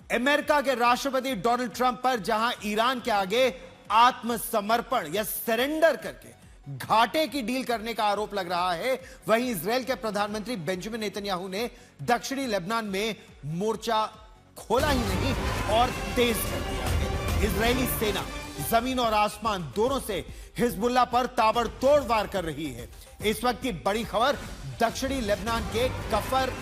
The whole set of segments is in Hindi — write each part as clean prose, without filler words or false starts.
अमेरिका के राष्ट्रपति डोनाल्ड ट्रंप पर जहां ईरान के आगे आत्मसमर्पण या सरेंडर करके घाटे की डील करने का आरोप लग रहा है, वहीं इजराइल के प्रधानमंत्री बेंजामिन नेतन्याहू ने दक्षिणी लेबनान में मोर्चा खोला ही नहीं और तेज कर दिया है। इजरायली सेना जमीन और आसमान दोनों से हिजबुल्लाह पर ताबड़तोड़ वार कर रही है। इस वक्त की बड़ी खबर दक्षिणी लेबनान के कफर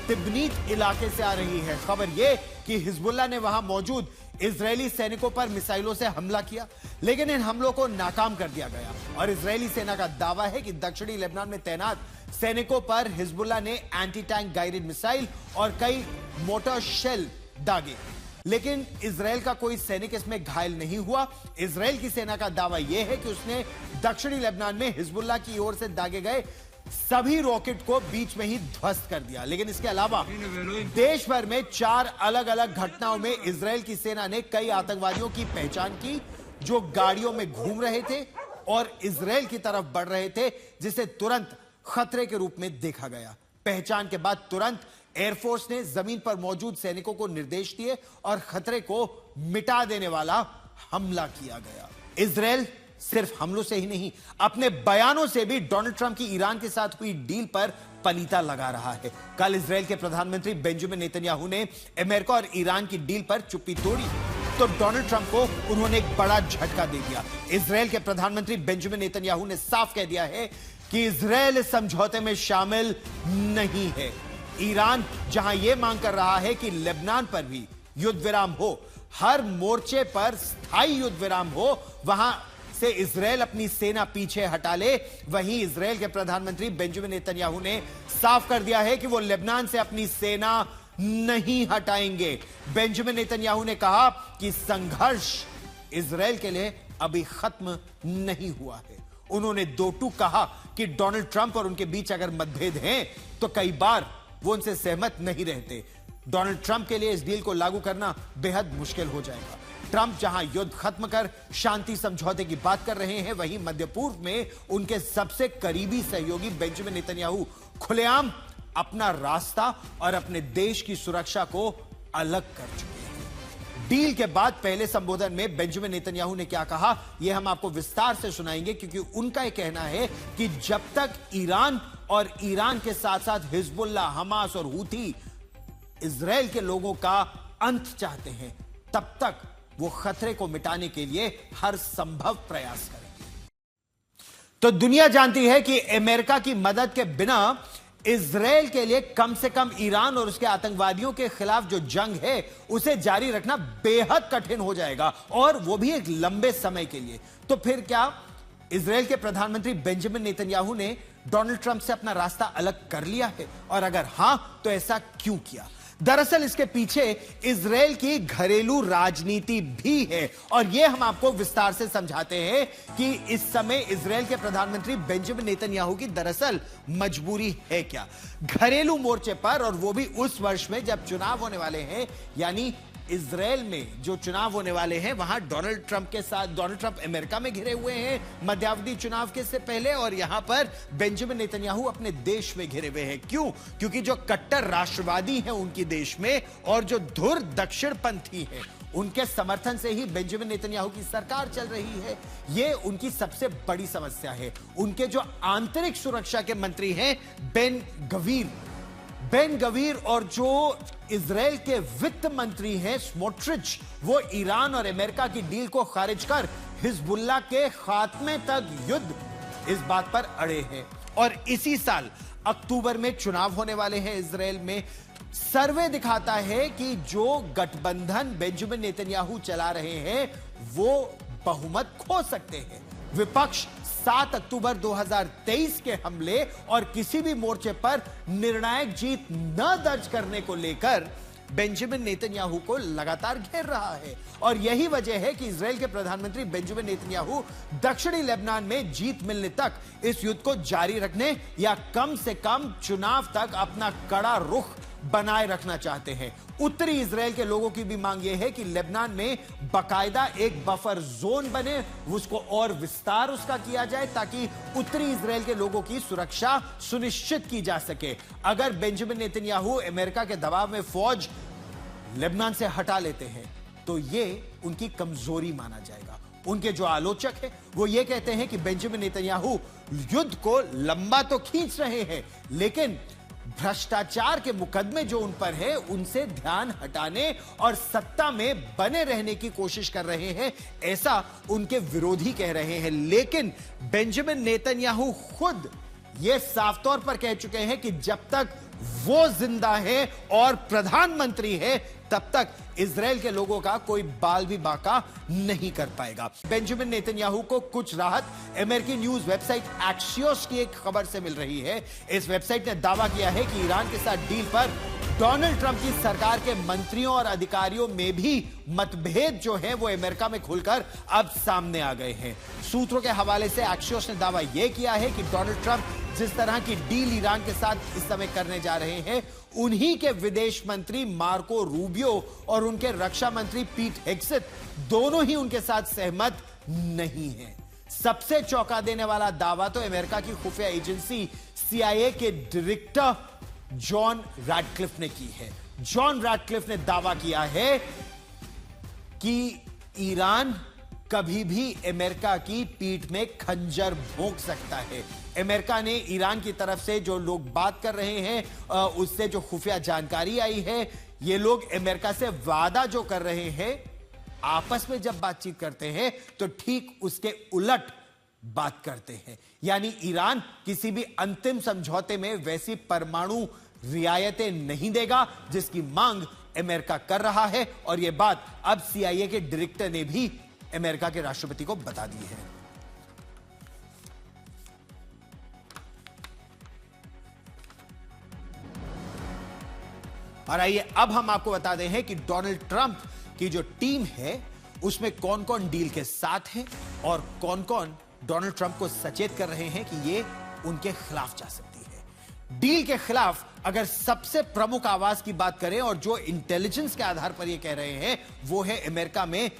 तिब्नीत इलाके से आ रही है। खबर यह कि हिजबुल्लाह ने वहां मौजूद इजरायली सैनिकों पर मिसाइलों से हमला किया, लेकिन इन हमलों को नाकाम कर दिया गया और इजरायली सेना का दावा है कि दक्षिणी लेबनान में तैनात सैनिकों पर हिजबुल्लाह ने एंटी टैंक गाइडेड मिसाइल और कई मोटर शेल दागे, लेकिन इजराइल का कोई सैनिक इसमें घायल नहीं हुआ। इजराइल की सेना का दावा यह है कि उसने दक्षिणी लेबनान में हिजबुल्लाह की ओर से दागे गए सभी रॉकेट को बीच में ही ध्वस्त कर दिया। लेकिन इसके अलावा देश भर में 4 अलग अलग घटनाओं में इजराइल की सेना ने कई आतंकवादियों की पहचान की जो गाड़ियों में घूम रहे थे और इजराइल की तरफ बढ़ रहे थे, जिसे तुरंत खतरे के रूप में देखा गया। पहचान के बाद तुरंत एयरफोर्स ने जमीन पर मौजूद सैनिकों को निर्देश दिए और खतरे को मिटा देने वाला हमला किया गया। इजराइल सिर्फ हमलों से ही नहीं, अपने बयानों से भी डोनाल्ड ट्रंप की ईरान के साथ हुई डील पर पलीता लगा रहा है। कल इजराइल के प्रधानमंत्री बेंजामिन नेतन्याहू ने अमेरिका और ईरान की डील पर चुप्पी तोड़ी तो डोनाल्ड ट्रंप को उन्होंने एक बड़ा झटका दे दिया। इजराइल के प्रधानमंत्री बेंजामिन नेतन्याहू ने साफ कह दिया है कि इजराइल इस समझौते में शामिल नहीं है। ईरान जहां यह मांग कर रहा है कि लेबनान पर भी युद्ध विराम हो, हर मोर्चे पर स्थायी युद्ध विराम हो, वहां से इजराइल अपनी सेना पीछे हटा ले, वहीं इजराइल के प्रधानमंत्री बेंजामिन नेतन्याहू ने साफ कर दिया है कि वो लेबनान से अपनी सेना नहीं हटाएंगे। बेंजामिन नेतन्याहू ने कहा कि संघर्ष इजराइल के लिए अभी खत्म नहीं हुआ है। उन्होंने दो टूक कहा कि डोनाल्ड ट्रंप और उनके बीच अगर मतभेद हैं तो कई बार वो उनसे सहमत नहीं रहते। डोनाल्ड ट्रंप के लिए इस डील को लागू करना बेहद मुश्किल हो जाएगा। ट्रंप जहां युद्ध खत्म कर शांति समझौते की बात कर रहे हैं, वहीं मध्य पूर्व में उनके सबसे करीबी सहयोगी बेंजामिन नेतन्याहू खुलेआम अपना रास्ता और अपने देश की सुरक्षा को अलग कर चुके हैं। डील के बाद पहले संबोधन में बेंजामिन नेतन्याहू ने क्या कहा, यह हम आपको विस्तार से सुनाएंगे, क्योंकि उनका यह कहना है कि जब तक ईरान और ईरान के साथ साथ हिजबुल्लाह, हमास और हूथी इजराइल के लोगों का अंत चाहते हैं, तब तक वो खतरे को मिटाने के लिए हर संभव प्रयास करेंगे। तो दुनिया जानती है कि अमेरिका की मदद के बिना इजराइल के लिए कम से कम ईरान और उसके आतंकवादियों के खिलाफ जो जंग है उसे जारी रखना बेहद कठिन हो जाएगा, और वो भी एक लंबे समय के लिए। तो फिर क्या इजराइल के प्रधानमंत्री बेंजामिन नेतन्याहू ने डोनाल्ड ट्रंप से अपना रास्ता अलग कर लिया है, और अगर हां तो ऐसा क्यों किया? दरअसल इसके पीछे इजराइल की घरेलू राजनीति भी है, और यह हम आपको विस्तार से समझाते हैं कि इस समय इजराइल के प्रधानमंत्री बेंजामिन नेतन्याहू की दरअसल मजबूरी है क्या घरेलू मोर्चे पर, और वो भी उस वर्ष में जब चुनाव होने वाले हैं। यानी इजराइल में जो चुनाव होने वाले हैं वहां डोनाल्ड ट्रंप के साथ, डोनाल्ड ट्रंप अमेरिका में घिरे हुए हैं मध्यावधि चुनाव के से पहले, और यहां पर बेंजामिन नेतन्याहू अपने देश में घिरे हुए हैं। क्यों? क्योंकि जो कट्टर राष्ट्रवादी हैं उनकी देश में और जो धुर दक्षिणपंथी हैं उनके समर्थन से ही बेंजामिन नेतन्याहू की सरकार चल रही है। यह उनकी सबसे बड़ी समस्या है। उनके जो आंतरिक सुरक्षा के मंत्री हैं बेन गवीर और जो इजराइल के वित्त मंत्री हैं स्मोट्रिच, वो ईरान और अमेरिका की डील को खारिज कर हिजबुल्लाह के खात्मे तक युद्ध इस बात पर अड़े हैं। और इसी साल अक्टूबर में चुनाव होने वाले हैं इजराइल में। सर्वे दिखाता है कि जो गठबंधन बेंजामिन नेतन्याहू चला रहे हैं वो बहुमत खो सकते हैं। विपक्ष 7 अक्टूबर 2023 के हमले और किसी भी मोर्चे पर निर्णायक जीत न दर्ज करने को लेकर बेंजामिन नेतन्याहू को लगातार घेर रहा है, और यही वजह है कि इजराइल के प्रधानमंत्री बेंजामिन नेतन्याहू दक्षिणी लेबनान में जीत मिलने तक इस युद्ध को जारी रखने या कम से कम चुनाव तक अपना कड़ा रुख बनाए रखना चाहते हैं। उत्तरी इजराइल के लोगों की भी मांग यह है कि लेबनान में बाकायदा एक बफर जोन बने, उसको और विस्तार उसका किया जाए ताकि उत्तरी इजराइल के लोगों की सुरक्षा सुनिश्चित की जा सके। अगर बेंजामिन नेतन्याहू अमेरिका के दबाव में फौज लेबनान से हटा लेते हैं तो ये उनकी कमजोरी माना जाएगा। उनके जो आलोचक हैं वो ये कहते हैं कि बेंजामिन नेतन्याहू युद्ध को लंबा तो खींच रहे हैं, लेकिन भ्रष्टाचार के मुकदमे जो उन पर है उनसे ध्यान हटाने और सत्ता में बने रहने की कोशिश कर रहे हैं, ऐसा उनके विरोधी कह रहे हैं। लेकिन बेंजामिन नेतन्याहू खुद यह साफ तौर पर कह चुके हैं कि जब तक वो जिंदा है और प्रधानमंत्री है तब तक इजराइल के लोगों का कोई बाल भी बाका नहीं कर पाएगा। बेंजामिन नेतन्याहू को कुछ राहत अमेरिकी न्यूज वेबसाइट एक्सियोस की एक खबर से मिल रही है। इस वेबसाइट ने दावा किया है कि ईरान के साथ डील पर डोनाल्ड ट्रंप की सरकार के मंत्रियों और अधिकारियों में भी मतभेद जो है वो अमेरिका में खुलकर अब सामने आ गए हैं। सूत्रों के हवाले से एक्सियोस ने दावा यह किया है कि डोनाल्ड ट्रंप जिस तरह की डील ईरान के साथ इस समय करने जा रहे हैं, उन्हीं के विदेश मंत्री मार्को रूबियो और उनके रक्षा मंत्री पीट हेग्सेथ दोनों ही उनके साथ सहमत नहीं हैं। सबसे चौंका देने वाला दावा तो अमेरिका की खुफिया एजेंसी CIA के डायरेक्टर जॉन रैडक्लिफ ने की है। जॉन रैडक्लिफ ने दावा किया है कि ईरान कभी भी अमेरिका की पीठ में खंजर भोंक सकता है। अमेरिका ने ईरान की तरफ से जो लोग बात कर रहे हैं उससे जो खुफिया जानकारी आई है, ये लोग अमेरिका से वादा जो कर रहे हैं, आपस में जब बातचीत करते हैं तो ठीक उसके उलट बात करते हैं। यानी ईरान किसी भी अंतिम समझौते में वैसी परमाणु रियायतें नहीं देगा जिसकी मांग अमेरिका कर रहा है, और यह बात अब CIA के डायरेक्टर ने भी अमेरिका के राष्ट्रपति को बता दी है। और आइए अब हम आपको बता दें हैं कि डोनाल्ड ट्रंप की जो टीम है उसमें कौन कौन डील के साथ है और कौन कौन डोनाल्ड ट्रंप को सचेत कर रहे हैं कि ये उनके खिलाफ जा सकती है। डील के खिलाफ अगर सबसे प्रमुख आवाज की बात करें और जो इंटेलिजेंस के आधार पर ये कह रहे हैं, वो है अमेरिका में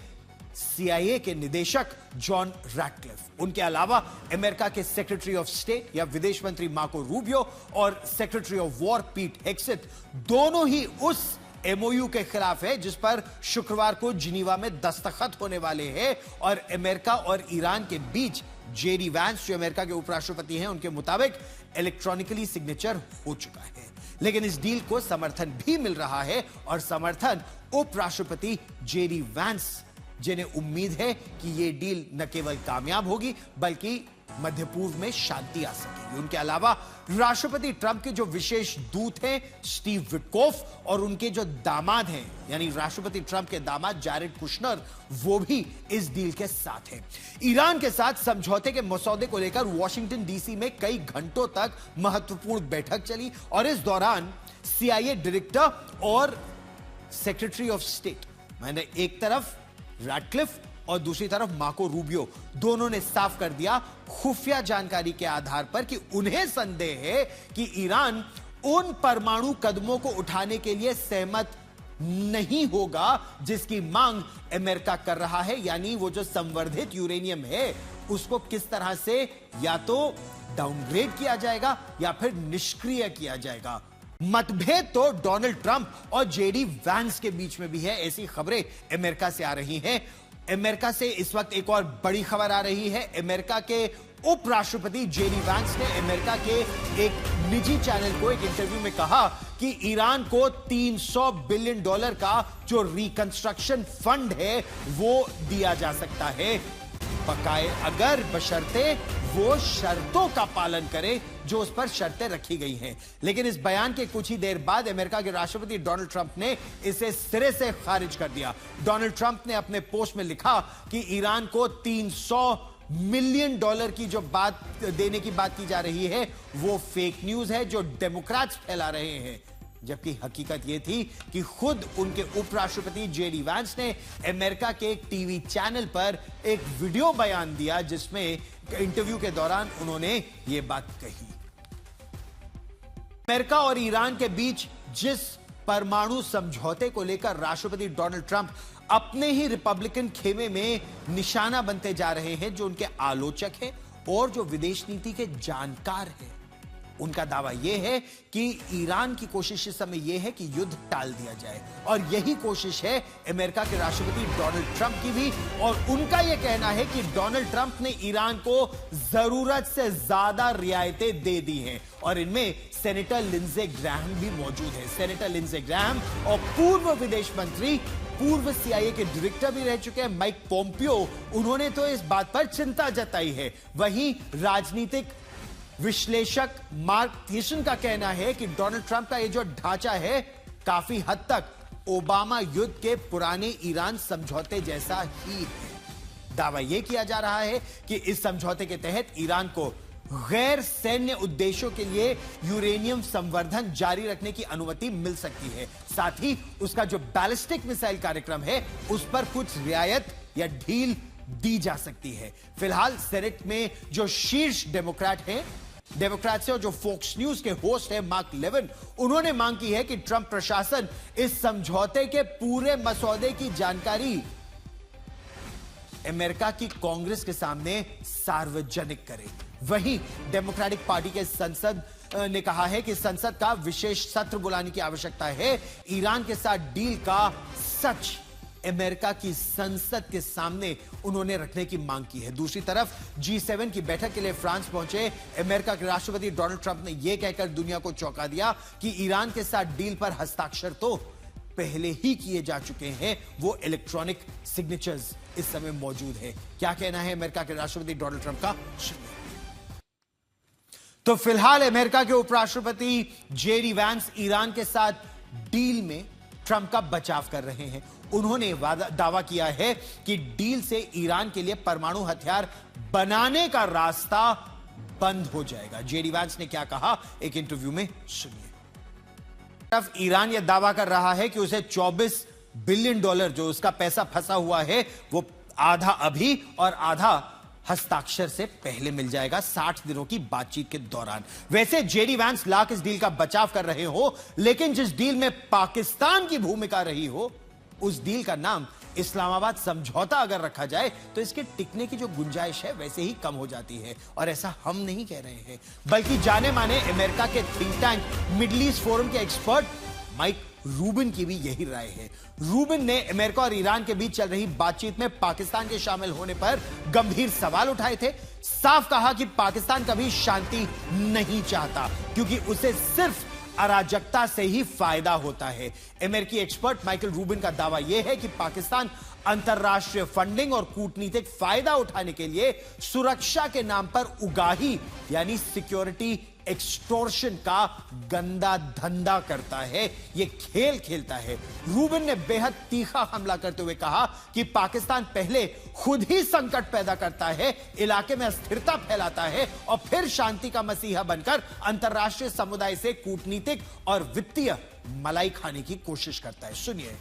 CIA के निदेशक जॉन रैडक्लिफ। उनके अलावा अमेरिका के सेक्रेटरी ऑफ स्टेट या विदेश मंत्री मार्को रूबियो और सेक्रेटरी ऑफ वॉर पीट हेग्सेथ दोनों ही उस MOU के खिलाफ है जिस पर शुक्रवार को जिनीवा में दस्तखत होने वाले हैं। और अमेरिका और ईरान के बीच JD वैंस जो अमेरिका के उपराष्ट्रपति हैं, उनके मुताबिक इलेक्ट्रॉनिकली सिग्नेचर हो चुका है। लेकिन इस डील को समर्थन भी मिल रहा है और समर्थन उपराष्ट्रपति JD वैंस, जिन्हें उम्मीद है कि यह डील न केवल कामयाब होगी बल्कि मध्य पूर्व में शांति आ सकेगी। उनके अलावा राष्ट्रपति ट्रंप के जो विशेष दूत हैं स्टीव विटकोफ और उनके जो दामाद हैं यानी राष्ट्रपति ट्रंप के दामाद जैरेड कुशनर, वो भी इस डील के साथ हैं। ईरान के साथ समझौते के मसौदे को लेकर वॉशिंगटन DC में कई घंटों तक महत्वपूर्ण बैठक चली और इस दौरान CIA डायरेक्टर और सेक्रेटरी ऑफ स्टेट, मैंने एक तरफ रैडक्लिफ और दूसरी तरफ मार्को रूबियो, दोनों ने साफ कर दिया खुफिया जानकारी के आधार पर कि उन्हें संदेह है कि ईरान उन परमाणु कदमों को उठाने के लिए सहमत नहीं होगा जिसकी मांग अमेरिका कर रहा है। यानी वो जो संवर्धित यूरेनियम है उसको किस तरह से या तो डाउनग्रेड किया जाएगा या फिर निष्क्रिय किया जाएगा। मतभेद तो डोनाल्ड ट्रंप और JD वैंस के बीच में भी है, ऐसी खबरें अमेरिका से आ रही हैं। अमेरिका से इस वक्त एक और बड़ी खबर आ रही है। अमेरिका के उपराष्ट्रपति JD वैंस ने अमेरिका के एक निजी चैनल को एक इंटरव्यू में कहा कि ईरान को $300 बिलियन का जो रिकंस्ट्रक्शन फंड है वो दिया जा सकता है, बकाए अगर बशर्ते वो शर्तों का पालन करे जो उस पर शर्तें रखी गई हैं। लेकिन इस बयान के कुछ ही देर बाद अमेरिका के राष्ट्रपति डोनाल्ड ट्रंप ने इसे सिरे से खारिज कर दिया। डोनाल्ड ट्रंप ने अपने पोस्ट में लिखा कि ईरान को $300 मिलियन की जो बात देने की बात की जा रही है वो फेक न्यूज है जो डेमोक्रेट्स फैला रहे हैं, जबकि हकीकत यह थी कि खुद उनके उपराष्ट्रपति JD वैंस ने अमेरिका के एक टीवी चैनल पर एक वीडियो बयान दिया जिसमें इंटरव्यू के दौरान उन्होंने यह बात कही। अमेरिका और ईरान के बीच जिस परमाणु समझौते को लेकर राष्ट्रपति डोनाल्ड ट्रंप अपने ही रिपब्लिकन खेमे में निशाना बनते जा रहे हैं, जो उनके आलोचक हैं और जो विदेश नीति के जानकार हैं उनका दावा यह है कि ईरान की कोशिश इस समय यह है कि युद्ध टाल दिया जाए, और यही कोशिश है अमेरिका के राष्ट्रपति डोनाल्ड ट्रंप की भी। और उनका यह कहना है कि डोनाल्ड ट्रंप ने ईरान को जरूरत से ज्यादा रियायतें दे दी हैं, और इनमें सेनेटर लिंडसे ग्राहम भी मौजूद है। सेनेटर लिंडसे ग्राहम और पूर्व विदेश मंत्री, पूर्व CIA के डायरेक्टर भी रह चुके हैं माइक पोम्पियो, उन्होंने तो इस बात पर चिंता जताई है। वहीं राजनीतिक विश्लेषक मार्क थीसन का कहना है कि डोनाल्ड ट्रंप का यह जो ढांचा है काफी हद तक ओबामा युद्ध के पुराने ईरान समझौते जैसा ही है। दावा यह किया जा रहा है कि इस समझौते के तहत ईरान को गैर सैन्य उद्देश्यों के लिए यूरेनियम संवर्धन जारी रखने की अनुमति मिल सकती है। साथ ही उसका जो बैलिस्टिक मिसाइल कार्यक्रम है उस पर कुछ रियायत या ढील दी जा सकती है। फिलहाल सेनेट में जो शीर्ष डेमोक्रेट से और जो फॉक्स न्यूज के होस्ट है मार्क लेविन, उन्होंने मांग की है कि ट्रंप प्रशासन इस समझौते के पूरे मसौदे की जानकारी अमेरिका की कांग्रेस के सामने सार्वजनिक करे। वहीं डेमोक्रेटिक पार्टी के संसद ने कहा है कि संसद का विशेष सत्र बुलाने की आवश्यकता है। ईरान के साथ डील का सच अमेरिका की संसद के सामने उन्होंने रखने की मांग की है। दूसरी तरफ G7 की बैठक के लिए फ्रांस पहुंचे अमेरिका के राष्ट्रपति डोनाल्ड ट्रंप ने यह कहकर दुनिया को चौंका दिया कि ईरान के साथ डील पर हस्ताक्षर तो पहले ही किए जा चुके हैं, वो इलेक्ट्रॉनिक सिग्नेचर्स इस समय मौजूद है। क्या कहना है अमेरिका के राष्ट्रपति डोनाल्ड ट्रंप का? तो फिलहाल अमेरिका के उपराष्ट्रपति जेडी वैंस ईरान के साथ डील में ट्रंप का बचाव कर रहे हैं। उन्होंने दावा किया है कि डील से ईरान के लिए परमाणु हथियार बनाने का रास्ता बंद हो जाएगा। जेडी वैंस ने क्या कहा, एक इंटरव्यू में सुनिए। तरफ ईरान यह दावा कर रहा है कि उसे $24 बिलियन जो उसका पैसा फंसा हुआ है वो आधा अभी और आधा हस्ताक्षर से पहले मिल जाएगा 60 दिनों की बातचीत के दौरान। वैसे जेडी वैंस लाख इस डील का बचाव कर रहे हो, लेकिन जिस डील में पाकिस्तान की भूमिका रही हो उस डील का नाम इस्लामाबाद समझौता अगर रखा जाए तो इसके टिकने की जो गुंजाइश है वैसे ही कम हो जाती है। और ऐसा हम नहीं कह रहे हैं, बल्कि जाने माने अमेरिका के think tank middle east forum के एक्सपर्ट माइक रूबिन की भी यही राय है। रूबिन ने अमेरिका और ईरान के बीच चल रही बातचीत में पाकिस्तान के शामिल होने पर गंभीर सवाल उठाए थे। साफ कहा कि पाकिस्तान कभी शांति नहीं चाहता, क्योंकि उसे सिर्फ अराजकता से ही फायदा होता है। अमेरिकी एक्सपर्ट माइकल रूबिन का दावा यह है कि पाकिस्तान अंतरराष्ट्रीय फंडिंग और कूटनीतिक फायदा उठाने के लिए सुरक्षा के नाम पर उगाही यानी सिक्योरिटी एक्सटॉर्शन का गंदा धंधा करता है, यह खेल खेलता है। रूबिन ने बेहद तीखा हमला करते हुए कहा कि पाकिस्तान पहले खुद ही संकट पैदा करता है, इलाके में अस्थिरता फैलाता है और फिर शांति का मसीहा बनकर अंतरराष्ट्रीय समुदाय से कूटनीतिक और वित्तीय मलाई खाने की कोशिश करता है। सुनिए।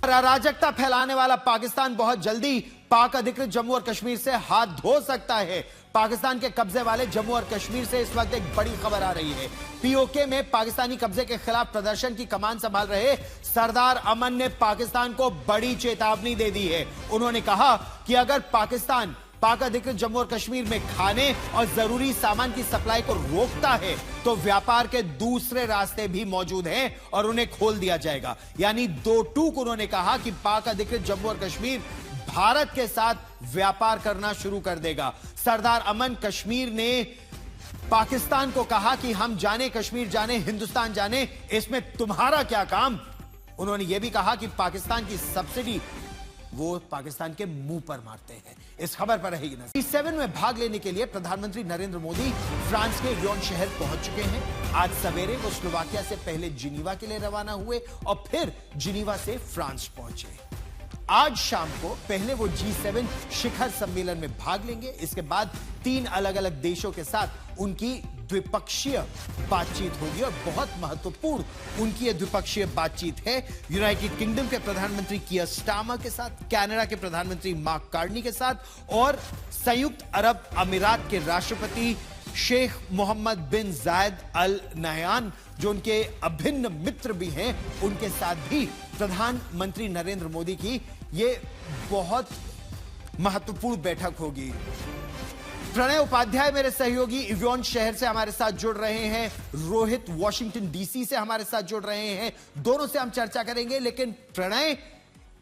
अराजकता फैलाने वाला पाकिस्तान बहुत जल्दी पाक अधिकृत जम्मू और कश्मीर से हाथ धो सकता है। पाकिस्तान के कब्जे वाले जम्मू और कश्मीर से इस वक्त एक बड़ी खबर आ रही है। POK में पाकिस्तानी कब्जे के खिलाफ प्रदर्शन की कमान संभाल रहे सरदार अमन ने पाकिस्तान को बड़ी चेतावनी दे दी है। उन्होंने कहा कि अगर पाकिस्तान पाक अधिकृत जम्मू और कश्मीर में खाने और जरूरी सामान की सप्लाई को रोकता है तो व्यापार के दूसरे रास्ते भी मौजूद हैं और उन्हें खोल दिया जाएगा। यानी दो टूक उन्होंने कहा कि पाक अधिकृत जम्मू और कश्मीर भारत के साथ व्यापार करना शुरू कर देगा। सरदार अमन कश्मीर ने पाकिस्तान को कहा कि हम जाने कश्मीर जाने हिंदुस्तान जाने, इसमें तुम्हारा क्या काम। उन्होंने यह भी कहा कि पाकिस्तान की सब्सिडी वो पाकिस्तान के मुंह पर मारते हैं। इस खबर पर रहेगी नजर। G7 में भाग लेने के लिए प्रधानमंत्री नरेंद्र मोदी फ्रांस के लियोन शहर पहुंच चुके हैं। आज सवेरे वो स्लोवाकिया से पहले जिनीवा के लिए रवाना हुए और फिर जिनीवा से फ्रांस पहुंचे। आज शाम को पहले वो G7 शिखर सम्मेलन में भाग लेंगे। इसके बाद 3 अलग अलग देशों के साथ उनकी द्विपक्षीय बातचीत होगी और बहुत महत्वपूर्ण उनकी यह द्विपक्षीय बातचीत है यूनाइटेड किंगडम के प्रधानमंत्री कियर स्टारमर के साथ, कनाडा के प्रधानमंत्री मार्क कार्नी के साथ और संयुक्त अरब अमीरात के राष्ट्रपति शेख मोहम्मद बिन जायद अल नहयान, जो उनके अभिन्न मित्र भी हैं, उनके साथ भी प्रधानमंत्री नरेंद्र मोदी की यह बहुत महत्वपूर्ण बैठक होगी। प्रणय उपाध्याय मेरे सहयोगी इवियन शहर से हमारे साथ जुड़ रहे हैं, रोहित वॉशिंगटन डीसी से हमारे साथ जुड़ रहे हैं। दोनों से हम चर्चा करेंगे, लेकिन प्रणय,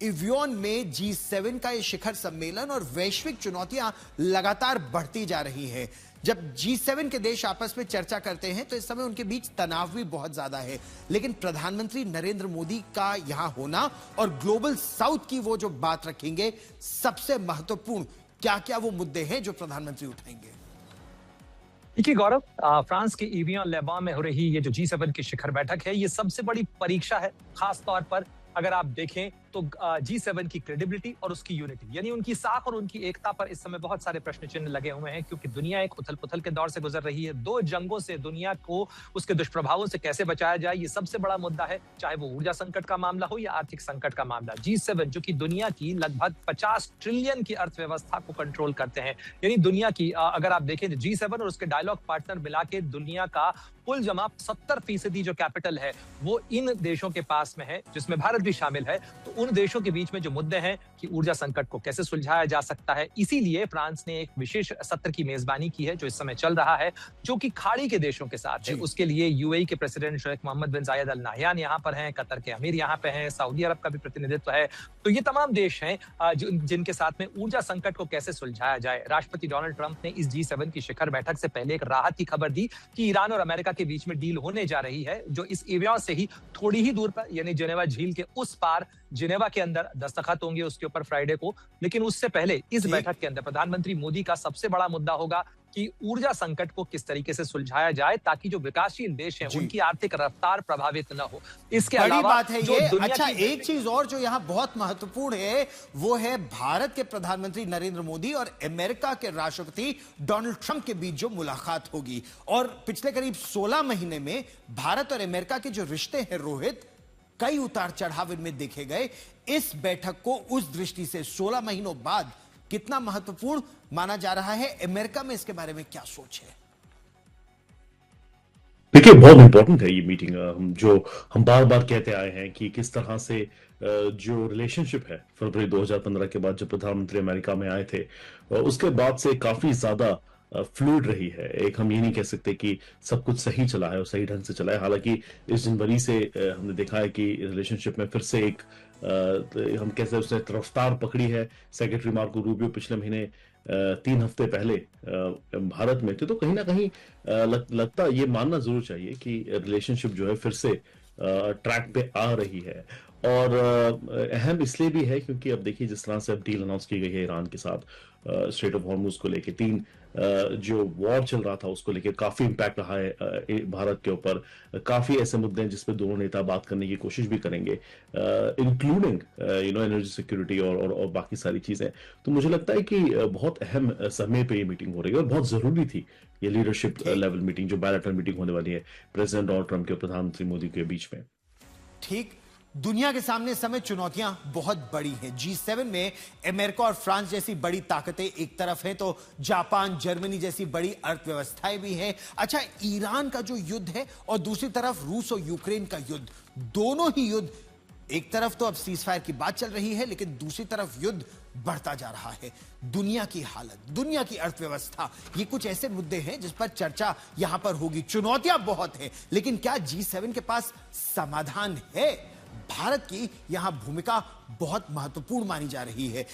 इवियन में G7 का ये शिखर सम्मेलन और वैश्विक चुनौतियां लगातार बढ़ती जा रही हैं। जब G7 के देश आपस में चर्चा करते हैं तो इस समय उनके बीच तनाव भी बहुत ज्यादा है, लेकिन प्रधानमंत्री नरेंद्र मोदी का यहां होना और ग्लोबल साउथ की वो जो बात रखेंगे, सबसे महत्वपूर्ण क्या क्या वो मुद्दे हैं जो प्रधानमंत्री उठाएंगे? देखिए गौरव, फ्रांस के एवियन लेबा में हो रही ये जो G7 की शिखर बैठक है, ये सबसे बड़ी परीक्षा है। खास तौर पर अगर आप देखें तो G7 की क्रेडिबिलिटी और उसकी यूनिटी, यानी उनकी साख और उनकी एकता पर इस समय बहुत सारे प्रश्न चिन्ह लगे हुए हैं, क्योंकि दुनिया एक उथल पुथल के दौर से गुजर रही है। 2 जंगों से दुनिया को उसके दुष्प्रभावों से कैसे बचाया जाए, ये सबसे बड़ा मुद्दा है, चाहे वो ऊर्जा संकट का मामला हो या आर्थिक संकट का मामला। G7 जो कि दुनिया की लगभग 50 ट्रिलियन की अर्थव्यवस्था को कंट्रोल करते हैं, यानी दुनिया की अगर आप देखें तो G7 और उसके डायलॉग पार्टनर मिला के दुनिया का कुल जमा 70% जो कैपिटल है वो इन देशों के पास में है, जिसमें भारत भी शामिल है। तो उन देशों के बीच में जो मुद्दे हैं कि ऊर्जा संकट को कैसे सुलझाया जा सकता है, इसीलिए फ्रांस ने एक विशेष सत्र की मेजबानी की है जो इस समय चल रहा है, जो कि खाड़ी के देशों के साथ है। उसके लिए यूएई के प्रेसिडेंट शेख मोहम्मद बिन जायद अल नाहयान यहाँ पर हैं, कतर के अमीर यहाँ पे हैं, सऊदी अरब का भी प्रतिनिधित्व है। तो ये तमाम देश हैं जिनके साथ में ऊर्जा संकट को कैसे सुलझाया जाए। राष्ट्रपति डोनाल्ड ट्रंप ने इस G7 की शिखर बैठक से पहले एक राहत की खबर दी कि ईरान और अमेरिका के बीच में डील होने जा रही है, जो इस एवियन से ही थोड़ी ही दूर पर, यानी जेनेवा झील के उस पार जिनेवा के अंदर दस्तखत होंगे उसके ऊपर फ्राइडे को। लेकिन उससे पहले इस बैठक के अंदर प्रधानमंत्री मोदी का सबसे बड़ा मुद्दा होगा कि ऊर्जा संकट को किस तरीके से सुलझाया जाए ताकि जो विकासशील देश हैं उनकी आर्थिक रफ्तार प्रभावित न हो। इसके अलावा बात है ये। अच्छा, एक चीज और जो यहां बहुत महत्वपूर्ण है वो है भारत के प्रधानमंत्री नरेंद्र मोदी और अमेरिका के राष्ट्रपति डोनाल्ड ट्रंप के बीच जो मुलाकात होगी। और पिछले करीब 16 महीने में भारत और अमेरिका के जो रिश्ते हैं रोहित, कई उतार चढ़ाव इनमें देखे गए। इस बैठक को उस दृष्टि से 16 महीनों बाद कितना महत्वपूर्ण माना जा रहा है? अमेरिका में इसके बारे में क्या सोच है? देखिए, बहुत इंपॉर्टेंट है ये मीटिंग। हम बार बार कहते आए हैं कि किस तरह से जो रिलेशनशिप है फरवरी 2015 के बाद जब प्रधानमंत्री अमेरिका में आए थे, उसके बाद से काफी ज्यादा फ्लूइड रही है। एक हम ये नहीं कह सकते कि सब कुछ सही चला है और सही ढंग से चला है। हालांकि इस जनवरी से हमने देखा है कि रिलेशनशिप में फिर से एक हम कैसे उसने रफ्तार पकड़ी है। सेक्रेटरी मार्को रूबियो पिछले महीने 3 हफ्ते पहले भारत में थे, तो कहीं ना कहीं लगता ये मानना जरूर चाहिए कि रिलेशनशिप जो है फिर से ट्रैक पे आ रही है। और अहम इसलिए भी है क्योंकि अब देखिए जिस तरह से अब डील अनाउंस की गई है ईरान के साथ, स्ट्रेट ऑफ हॉर्मुज को लेके 3 जो वॉर चल रहा था उसको लेके काफी इंपैक्ट रहा है भारत के ऊपर। काफी ऐसे मुद्दे हैं जिसपे दोनों नेता बात करने की कोशिश भी करेंगे, इंक्लूडिंग एनर्जी सिक्योरिटी और बाकी सारी चीजें। तो मुझे लगता है कि बहुत अहम समय पे ये मीटिंग हो रही है और बहुत जरूरी थी ये लीडरशिप लेवल मीटिंग, जो बायलैटरल मीटिंग होने वाली है प्रेसिडेंट डोनाल्ड ट्रंप के और प्रधानमंत्री मोदी के बीच में। ठीक, दुनिया के सामने इस समय चुनौतियां बहुत बड़ी हैं। G7 में अमेरिका और फ्रांस जैसी बड़ी ताकतें एक तरफ हैं, तो जापान, जर्मनी जैसी बड़ी अर्थव्यवस्थाएं भी हैं। अच्छा, ईरान का जो युद्ध है और दूसरी तरफ रूस और यूक्रेन का युद्ध, दोनों ही युद्ध, एक तरफ तो अब सीजफायर की बात चल रही है, लेकिन दूसरी तरफ युद्ध बढ़ता जा रहा है। दुनिया की हालत, दुनिया की अर्थव्यवस्था, ये कुछ ऐसे मुद्दे हैं जिस पर चर्चा यहां पर होगी। चुनौतियां बहुत हैं, लेकिन क्या G7 के पास समाधान है? भारत की यहां भूमिका बहुत महत्वपूर्ण मानी जा रही है।